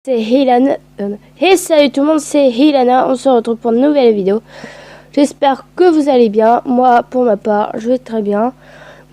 C'est Hilana. Hey, salut tout le monde, c'est Hilana. On se retrouve pour une nouvelle vidéo. J'espère que vous allez bien. Moi, pour ma part, je vais très bien.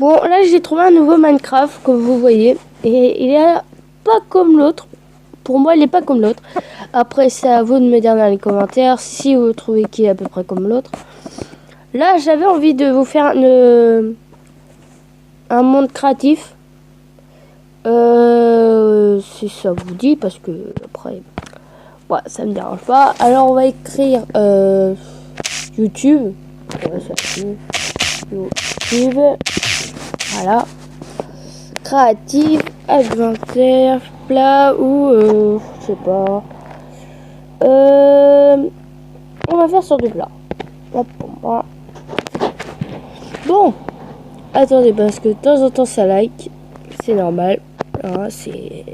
Bon, là, j'ai trouvé un nouveau Minecraft, comme vous voyez. Et il est pas comme l'autre. Pour moi, il n'est pas comme l'autre. Après, c'est à vous de me dire dans les commentaires si vous trouvez qu'il est à peu près comme l'autre. Là, j'avais envie de vous faire un monde créatif. Si ça vous dit, parce que après, ouais, ça me dérange pas. Alors, on va écrire YouTube. Ouais, ça, YouTube. Voilà. Créatif, alimentaire, plat ou je sais pas. On va faire sur du plat. Hop, pour moi. Bon, attendez, parce que de temps en temps ça like, c'est normal. Hein, c'est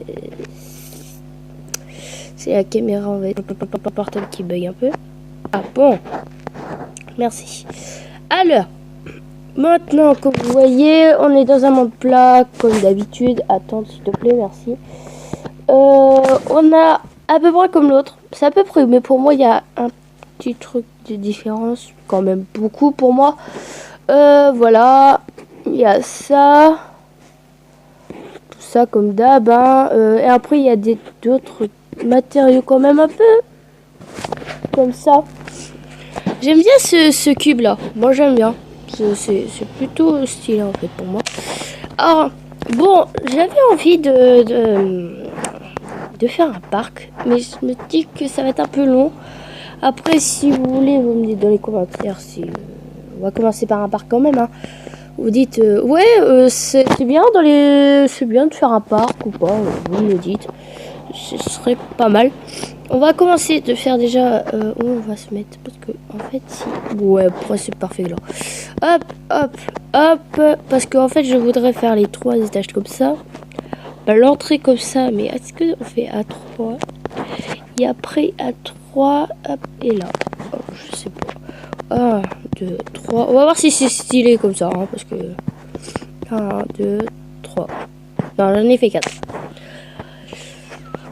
la caméra en fait, portable qui bug un peu. Ah bon, merci. Alors, maintenant comme vous voyez, on est dans un monde plat comme d'habitude. Attends s'il te plaît, merci. On a à peu près comme l'autre, c'est à peu près, mais pour moi il y a un petit truc de différence, quand même beaucoup pour moi. Voilà, il y a ça, tout ça comme d'hab, hein. Et après il y a d'autres matériaux quand même un peu comme ça. J'aime bien ce cube là, moi j'aime bien, c'est plutôt stylé en fait pour moi. Alors bon, j'avais envie de faire un parc, mais je me dis que ça va être un peu long. Après, si vous voulez, vous me dites dans les commentaires si on va commencer par un parc quand même, hein. Vous dites ouais, c'est bien c'est bien de faire un parc ou pas, vous me le dites, ce serait pas mal. On va commencer de faire déjà où on va se mettre, parce que en fait si ouais, après c'est parfait là. Hop hop hop, parce que en fait je voudrais faire les 3 étages comme ça, l'entrée comme ça, mais est-ce que on fait à 3 et après à 3 hop, et là je sais pas. 1, 2, 3. On va voir si c'est stylé comme ça, hein, parce que 1, 2, 3. Non, j'en ai fait 4.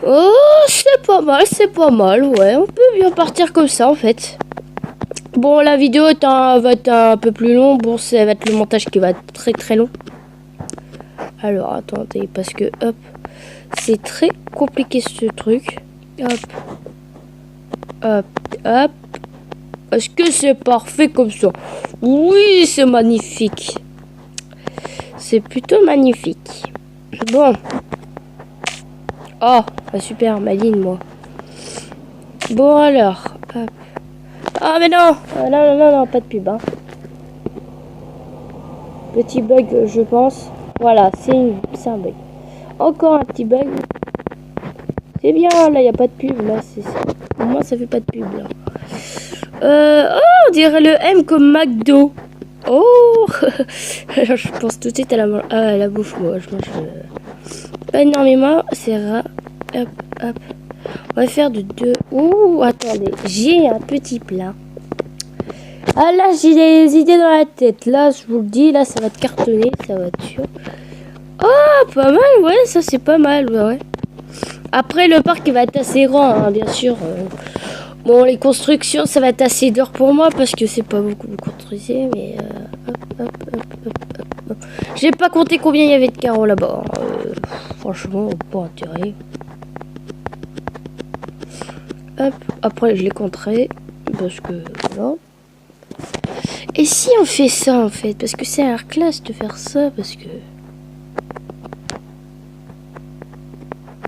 Oh, c'est pas mal, ouais. On peut bien partir comme ça, en fait. Bon, la vidéo va être un peu plus long. Bon, ça va être le montage qui va être très très long. Alors, attendez, parce que, hop, c'est très compliqué ce truc. Hop, hop, hop. Est-ce que c'est parfait comme ça? Oui, c'est magnifique. C'est plutôt magnifique. Bon. Oh, super, Maline, moi. Bon, alors. Hop. Ah, mais non. Non, pas de pub. Hein. Petit bug, je pense. Voilà, c'est un bug. Encore un petit bug. C'est bien, là, il n'y a pas de pub. Là, pour moi, ça fait pas de pub, là. Oh, on dirait le M comme McDo. Oh. Alors, je pense tout de suite à la bouffe. Moi, je mange pas énormément. C'est rare. Hop, hop. On va faire de 2. Ouh, attendez. J'ai un petit plat. Ah, là, j'ai des idées dans la tête. Là, je vous le dis, là, ça va te cartonner. Ça va être sûr. Oh, pas mal, ouais. Ça, c'est pas mal, ouais. Après, le parc, il va être assez grand, hein, bien sûr. Bon, les constructions, ça va être assez dur pour moi parce que c'est pas beaucoup de construire, mais hop. J'ai pas compté combien il y avait de carreaux là-bas. Franchement, pas intérêt. Hop, après je les compterai parce que voilà. Et si on fait ça en fait, parce que c'est à l'air classe de faire ça, parce que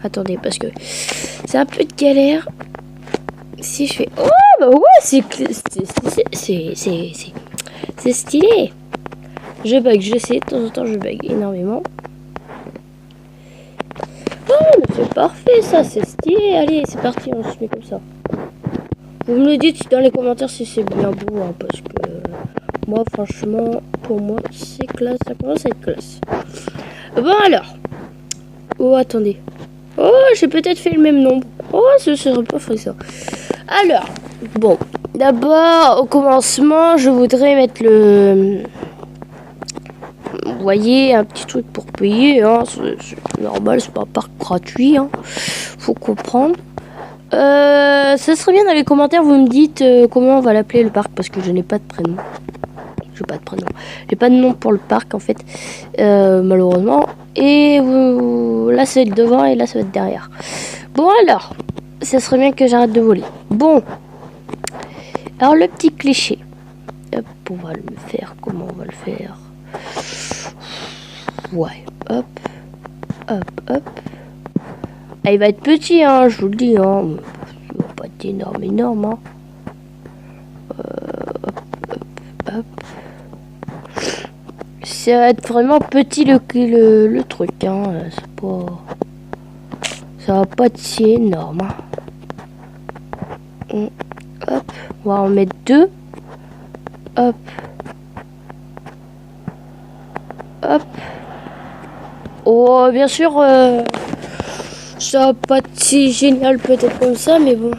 attendez, parce que c'est un peu de galère. Si je fais oh bah ouais, c'est stylé. Je bug, je sais, de temps en temps je bug énormément. Oh, c'est parfait ça, c'est stylé. Allez, c'est parti, on se met comme ça. Vous me le dites dans les commentaires si c'est bien beau, hein, parce que moi franchement, pour moi c'est classe, ça commence à être classe. Bon alors. Oh attendez. Oh, j'ai peut-être fait le même nombre. Oh, ce serait pas fait ça. Alors, bon, d'abord, au commencement, je voudrais mettre le... Vous voyez, un petit truc pour payer, hein. C'est normal, c'est pas un parc gratuit, hein. faut comprendre. Ça serait bien dans les commentaires, vous me dites comment on va l'appeler le parc, parce que je n'ai pas de prénom. J'ai pas de prénom. J'ai pas de nom pour le parc en fait, malheureusement. Et là ça va être devant et là ça va être derrière. Bon alors, ça serait bien que j'arrête de voler. Bon, alors le petit cliché. Hop, on va le faire. Comment on va le faire? Ouais, hop, hop, hop. Ah, il va être petit, hein, je vous le dis, hein. Il va pas être énorme, énorme, hein. Hop, hop, hop. Ça va être vraiment petit le truc, hein. C'est pas... Ça va pas être si énorme, hein. Hop, on va en mettre 2. Hop. Hop. Oh, bien sûr, ça va pas être si génial peut-être comme ça, mais bon.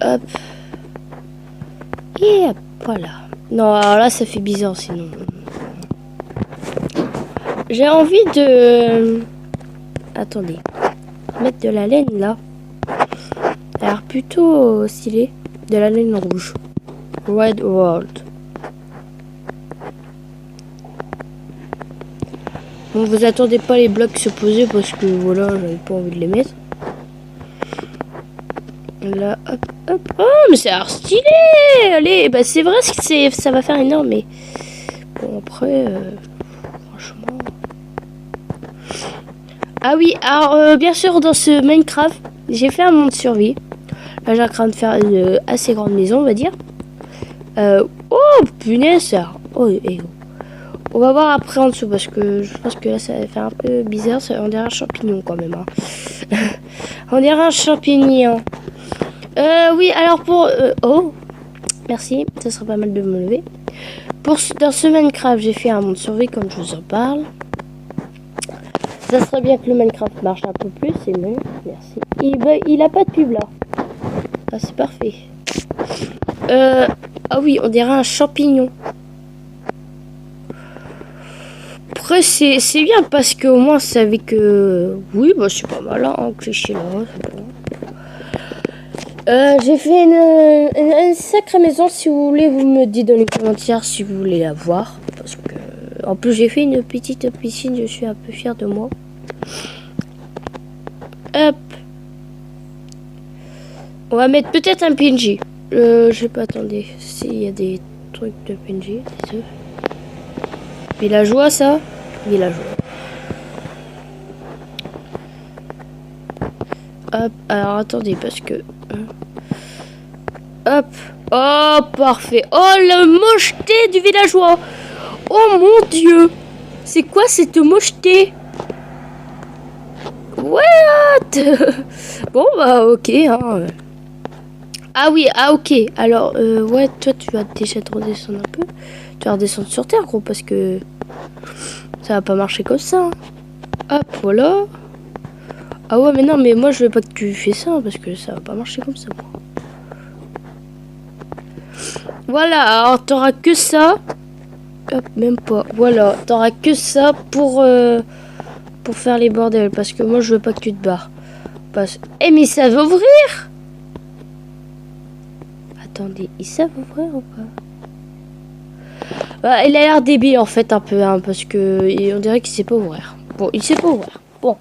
Hop. Et hop, voilà. Non, alors là, ça fait bizarre sinon. J'ai envie de... Attendez. Mettre de la laine là. Ça a l'air plutôt stylé. De la laine rouge. Red World. Bon, vous attendez pas les blocs se poser parce que voilà, j'avais pas envie de les mettre. Là, hop, hop. Oh, mais c'est l'air stylé! Allez, bah c'est vrai que ça va faire énorme, mais bon, après, franchement. Ah oui, alors, bien sûr, dans ce Minecraft, j'ai fait un monde survie. Là, j'ai en train de faire une assez grande maison, on va dire. Oh, punaise, ça. Oh, et oh. On va voir après en dessous parce que je pense que là ça va faire un peu bizarre. On dirait un champignon quand même. Hein. On dirait un champignon. Oui, alors pour... oh, merci. Ça serait pas mal de me lever. Dans ce Minecraft, j'ai fait un monde survie comme je vous en parle. Ça serait bien que le Minecraft marche un peu plus. C'est mieux. Merci. Il a pas de pub là. Ah, c'est parfait. Ah oui, on dirait un champignon. Après, c'est bien parce qu'au moins, c'est avec... oui, bah c'est pas mal, hein, cliché là. Bon. J'ai fait une sacrée maison. Si vous voulez, vous me dites dans les commentaires si vous voulez la voir. Parce que, en plus, j'ai fait une petite piscine. Je suis un peu fière de moi. Hop. On va mettre peut-être un PNJ. Je sais pas, attendez. S'il y a des trucs de PNJ, des œufs. Villageois, ça. Villageois. Hop, alors attendez, parce que... Hop. Oh, parfait. Oh, la mocheté du villageois. Oh, mon Dieu. C'est quoi cette mocheté? What? Bon, bah, ok. Hein. Ah oui, ah ok. Alors, ouais, toi, tu vas déjà te redescendre un peu. Tu vas redescendre sur terre, gros, parce que... Ça va pas marcher comme ça. Hop, voilà. Ah ouais, mais non, mais moi, je veux pas que tu fais ça, parce que ça va pas marcher comme ça, moi. Voilà, alors t'auras que ça. Hop, même pas. Voilà, t'auras que ça pour faire les bordels, parce que moi, je veux pas que tu te barres. Eh, mais ça va ouvrir? Attendez, ils savent ouvrir ou pas? Bah, il a l'air débile en fait un peu, hein, parce que on dirait qu'il sait pas ouvrir. Bon, il sait pas ouvrir. Bon.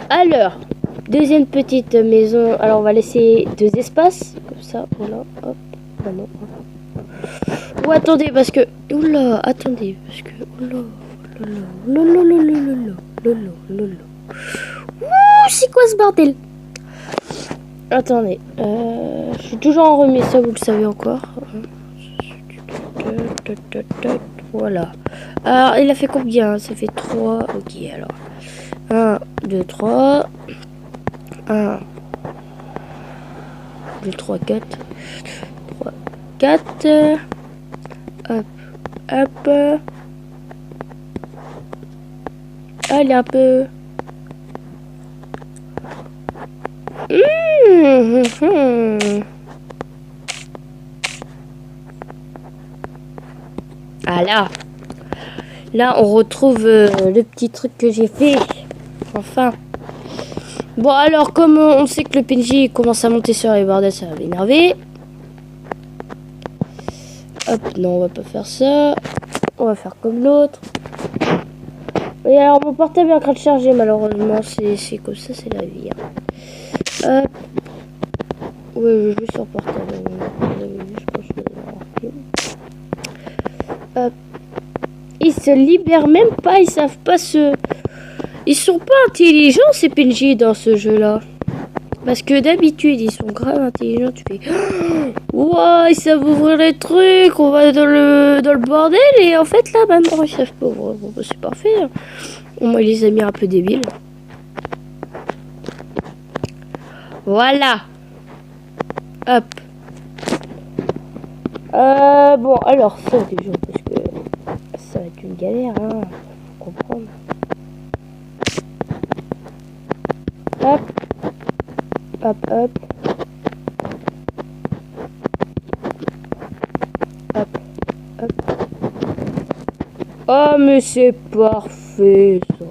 Alors, deuxième petite maison. Alors, on va laisser 2 espaces. Comme ça, voilà. Hop. Ah non. Ou attendez, parce que... Oula, attendez, parce que... Ouh, c'est quoi ce bordel? Attendez. Je suis toujours en remise, ça vous le savez encore. Voilà. Alors, il a fait combien? Ça fait 3. Ok, alors. 1, 2, 3. 1, 2, 3, 4. 3, 4. Hop. Hop. Allez, un peu. Ah là on retrouve le petit truc que j'ai fait. Enfin. Bon, alors, comme on sait que le PNJ commence à monter sur les bordels, ça va m'énerver. Hop, non, on va pas faire ça. On va faire comme l'autre. Et alors, mon portable est en train de charger, malheureusement. C'est comme ça, c'est la vie. Hein. Hop. Ouais, je joue sur portable. Je pense que hop. Ils se libèrent même pas, ils savent pas se... Ils sont pas intelligents, ces PNJ, dans ce jeu-là. Parce que d'habitude, ils sont grave intelligents. Tu fais... Ouah, ils savent ouvrir les trucs, on va dans le bordel. Et en fait, là, maintenant, ils savent pas ouvrir. Bon, bah, c'est parfait. Hein. Au moins, il les a mis un peu débiles. Voilà. Hop. Bon, alors, ça, déjà, parce que ça va être une galère, hein. Faut comprendre. Hop. Hop, hop. Hop, hop. Oh, mais c'est parfait, ça.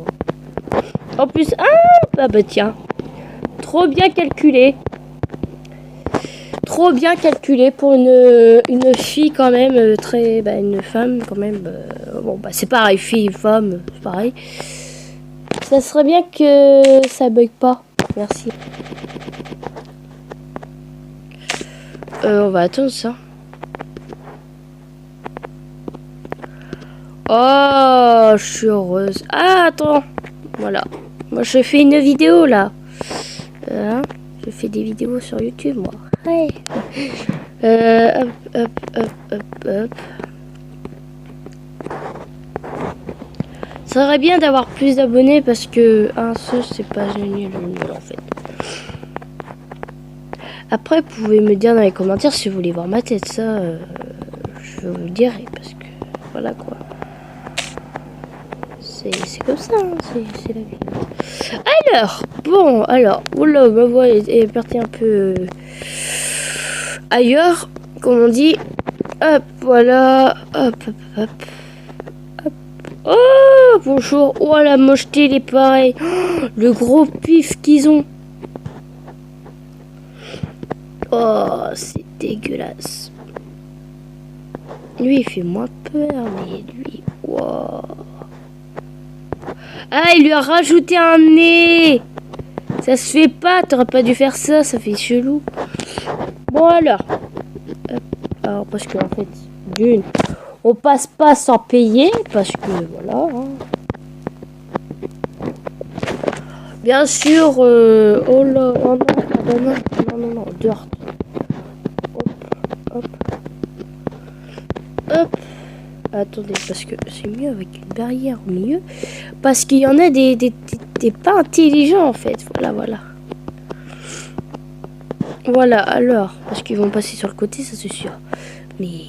En plus, ah bah tiens. Trop bien calculé. Trop bien calculé pour une fille quand même, très... Bah, une femme quand même. Bon, bah c'est pareil, fille, femme, c'est pareil. Ça serait bien que ça bug pas. Merci. On va attendre ça. Oh, je suis heureuse. Ah, attends. Voilà. Moi, je fais une vidéo, là. Je fais des vidéos sur YouTube, moi. Ouais. Hop, hop, hop, hop, hop. Ça serait bien d'avoir plus d'abonnés parce que ça, c'est pas génial, en fait. Après, vous pouvez me dire dans les commentaires si vous voulez voir ma tête. Ça, je vous le dirai parce que voilà quoi. C'est comme ça, hein, c'est la vie. Alors, oula, ma voix est partie un peu ailleurs, comme on dit. Hop, voilà, hop, hop, hop, hop. Oh, bonjour. Oh, la mocheté, il est pareil. Oh, le gros pif qu'ils ont. Oh, c'est dégueulasse. Lui, il fait moins peur, mais lui, wow. Ah, il lui a rajouté un nez. Ça se fait pas, t'aurais pas dû faire ça, ça fait chelou. Bon alors. Alors parce que en fait, d'une, on passe pas sans payer, parce que voilà. Hein. Bien sûr, oh là, oh non, dirt. Hop. Hop. Attendez, parce que c'est mieux avec une barrière au milieu. Parce qu'il y en a des pas intelligents en fait. Voilà. Voilà, alors. Parce qu'ils vont passer sur le côté, ça c'est sûr. Mais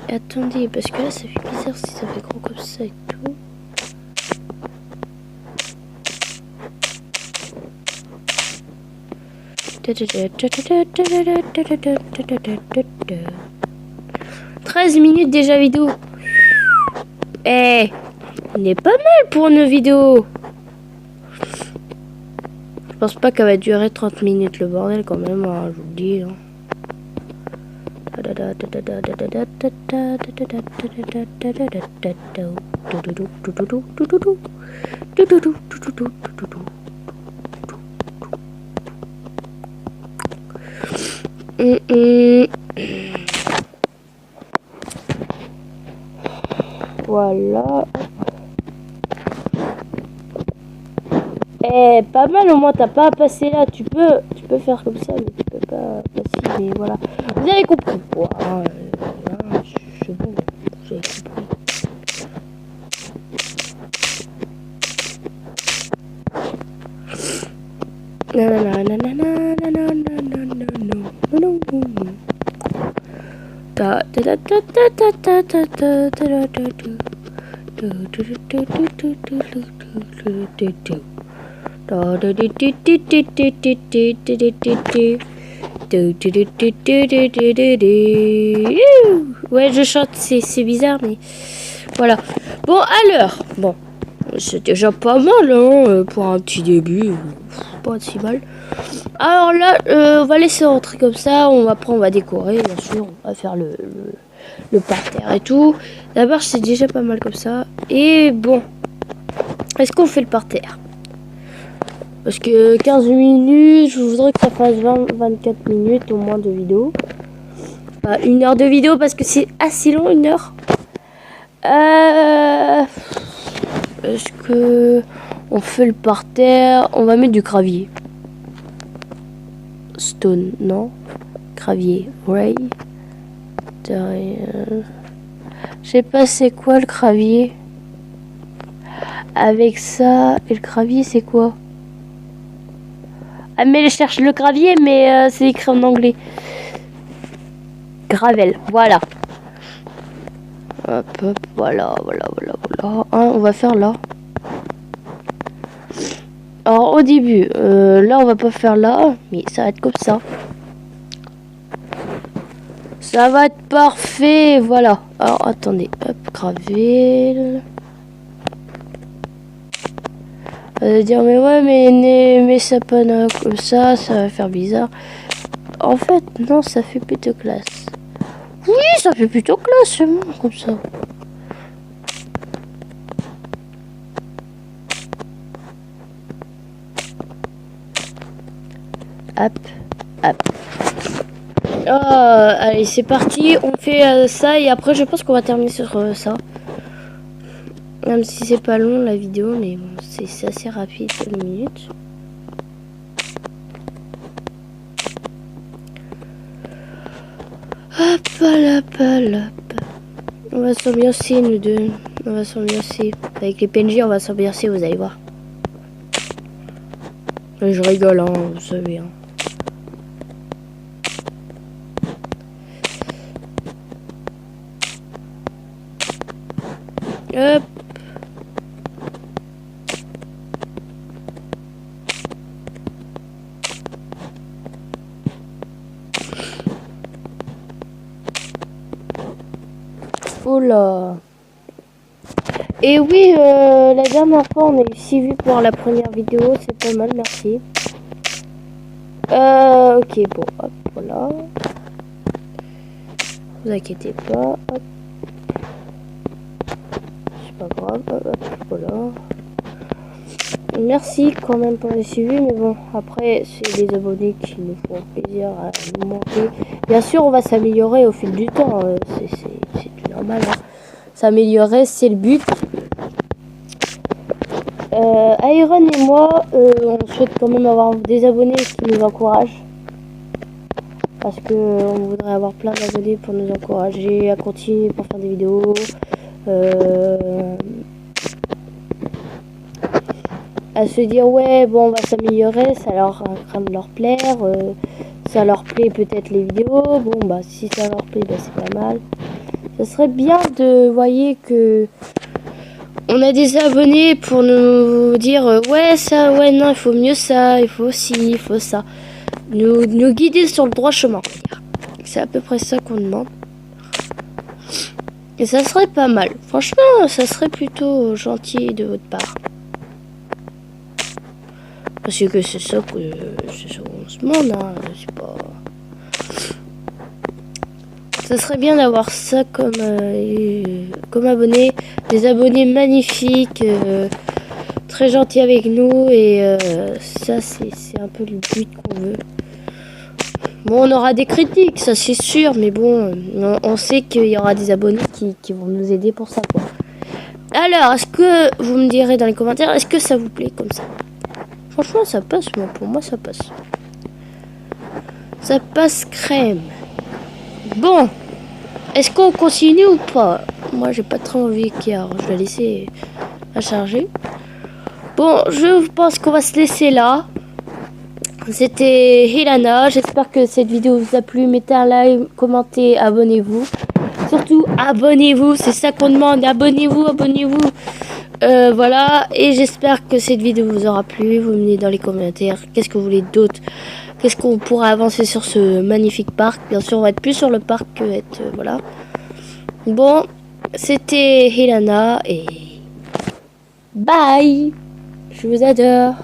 attendez, parce que là ça fait bizarre si ça fait gros comme ça et tout. « 13 minutes déjà vidéo. Eh, il est pas mal pour une vidéo. Je pense pas qu'elle va durer 30 minutes le bordel quand même, hein, je vous le dis. Hein. Voilà. Eh, pas mal, au moins t'as pas à passer là. Tu peux faire comme ça, mais tu peux pas passer. Mais voilà. Vous avez compris quoi. C'est bon, vous avez compris. Ouais, je chante, c'est bizarre, mais voilà. Bon, alors, bon, c'est déjà pas mal hein, pour un petit début. pas être si mal. Alors là, on va laisser rentrer comme ça. Après, on va décorer, bien sûr. On va faire le parterre et tout. D'abord, c'est déjà pas mal comme ça. Et bon, est-ce qu'on fait le parterre? Parce que 15 minutes, je voudrais que ça fasse 24 minutes au moins de vidéo. Pas 1 heure de vidéo parce que c'est assez long, 1 heure. Est-ce que on fait le parterre? On va mettre du gravier. Stone, non? Gravier, Ray. Je sais pas c'est quoi le gravier. Avec ça, et le gravier c'est quoi? Ah mais je cherche le gravier mais c'est écrit en anglais. Gravel, voilà. Hop, hop, voilà. On va faire là. Alors au début, là on va pas faire là, mais ça va être comme ça. Ça va être parfait, voilà. Alors attendez, hop, gravel. On va dire mais ouais mais ça pas comme ça va faire bizarre. En fait non, ça fait plutôt classe. Oui, ça fait plutôt classe, c'est bon comme ça. Hop, hop. Allez, c'est parti. On fait ça et après, je pense qu'on va terminer sur ça. Même si c'est pas long la vidéo, mais bon, c'est assez rapide, 1 minute. Hop, hop. On va s'ambiancer, nous deux. On va s'ambiancer. Avec les PNJ, on va s'ambiancer, vous allez voir. Je rigole, hein, vous savez. Hein. Hop. Oula. Et oui, la dernière fois, on a eu 6 vues pour la première vidéo. C'est pas mal, merci. Ok, bon, hop, voilà. Vous inquiétez pas. Hop. C'est pas grave. Hop, voilà. Merci quand même pour les suivis, mais bon, après, c'est les abonnés qui nous font plaisir à nous monter. Bien sûr, on va s'améliorer au fil du temps. C'est tout normal. Hein. S'améliorer, c'est le but. Iron et moi, on souhaite quand même avoir des abonnés qui nous encouragent. Parce que on voudrait avoir plein d'abonnés pour nous encourager à continuer pour faire des vidéos. À se dire ouais bon on va s'améliorer, ça leur train de leur plaire, ça leur plaît peut-être les vidéos, bon bah si ça leur plaît bah c'est pas mal. Ça serait bien de voyez que on a des abonnés pour nous dire ouais ça ouais non il faut mieux ça, il faut ci, il faut ça, nous guider sur le droit chemin. C'est à peu près ça qu'on demande. Et ça serait pas mal. Franchement, ça serait plutôt gentil de votre part. Parce que c'est ça qu'on se demande, hein. C'est pas... Ça serait bien d'avoir ça comme abonné. Des abonnés magnifiques, très gentils avec nous. Et ça, c'est un peu le but qu'on veut. Bon, on aura des critiques, ça c'est sûr, mais bon, on sait qu'il y aura des abonnés qui vont nous aider pour ça, quoi. Alors, est-ce que vous me direz dans les commentaires, est-ce que ça vous plaît comme ça? Franchement, ça passe, moi, pour moi, ça passe. Ça passe crème. Bon, est-ce qu'on continue ou pas? Moi, j'ai pas trop envie car je vais laisser à charger. Bon, je pense qu'on va se laisser là. C'était Helana, j'espère que cette vidéo vous a plu, mettez un like, commentez, abonnez-vous. Surtout abonnez-vous, c'est ça qu'on demande, abonnez-vous. Voilà, et j'espère que cette vidéo vous aura plu, vous me dites dans les commentaires, qu'est-ce que vous voulez d'autre, qu'est-ce qu'on pourra avancer sur ce magnifique parc. Bien sûr on va être plus sur le parc que être, voilà. Bon, c'était Helana et bye, je vous adore.